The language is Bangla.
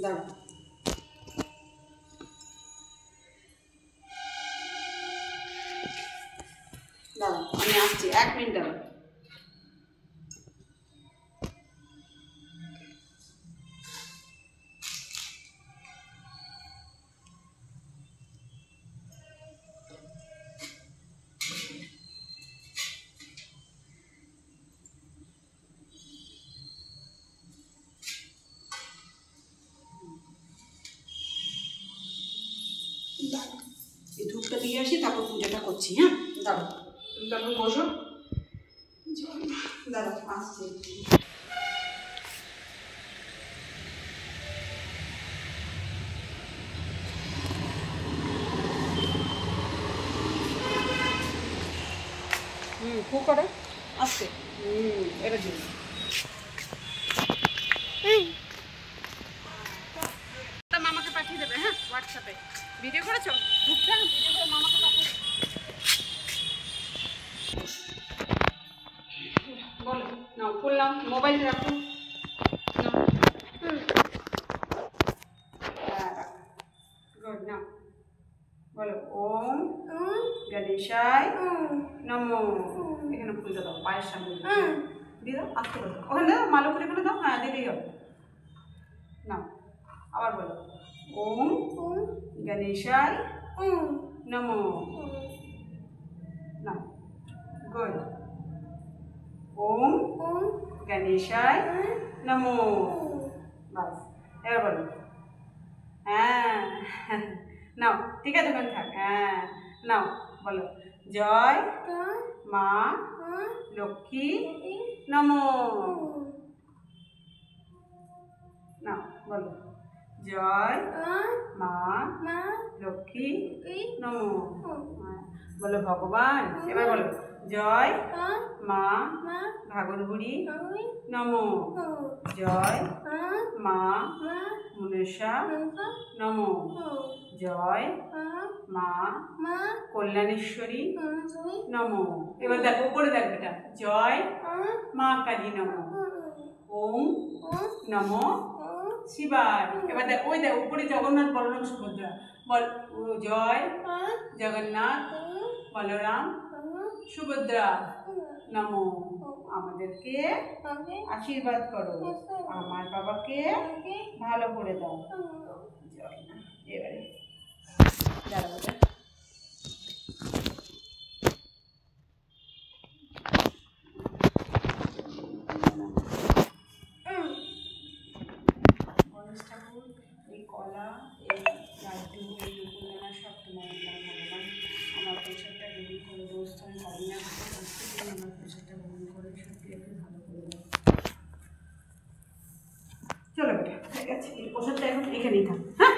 দাঁড়াও দাঁড়াও, আমি আসছি, 1 মিনিট দাঁড়াও। এই ধূপটা দিয়ে আসি, তারপর পুজোটা করছি। হ্যাঁ দাঁড়াও, তুমি তারপর বসো। দাঁড়াও আসছি। খুব করে আসছে। এটা দিন। মামাকে পাঠিয়ে দেবে। হ্যাঁ হোয়াটসঅ্যাপে ভিডিও করেছো, ধূপটা ভিডিও করে মামাকে পাঠিয়ে দেবে। বলো নাও, করলাম, মোবাইল রাখো। গুড, নাও বলো ওম গণেশায় নমো। এখানে ফুলটা দাও, পায়ের সামনে দিয়ে দাও, আস্তে করে ওখানে দাও, মালো করে এখানে দাও। হ্যাঁ দিলেই হবে। নাও আবার বলো ওম গণেশায় নমো। নাও গুড। ওম গণেশায় নমো। বাস এবার বলো হ্যাঁ। নাও ঠিক আছে, ওখানে থাক। হ্যাঁ নাও বলো জয় মা লক্ষ্মী নমো। নাও বলো জয় মা লক্ষ্মী নমো। বলো ভগবান। এবার বলো জয় মা ঘাগর বুড়ি নমো। জয় মা মনসা নমো। জয় মা কল্যাণেশ্বরী নমো। এবার দেখো উপরে দেখ বেটা, জয় মা কালী নমো। ওম নমো শিবায়। এবার দেখ ওই দেখ উপরে জগন্নাথ বলরাম সুভদ্রা। বল জয় জগন্নাথ বলরাম সুভদ্রা নমো। আমাদেরকে আশীর্বাদ করো, আমার বাবাকে ভালো করে দাও। জয় না। এবারে দাঁড়াবো। গণেশ ঠাকুর এই কলা, এই লাড্ডু, এই নকুলদানা সব তোমার ভগবান আমার প্রসাদটা গ্রহণ করে দোস্ত আমি পারি না, আমার প্রসাদটা গ্রহণ করে সত্যি একটু ভালো করে দাও। চলো বেটা ঠিক আছে, এই প্রসাদটা এখন এখানেই থাক। হ্যাঁ।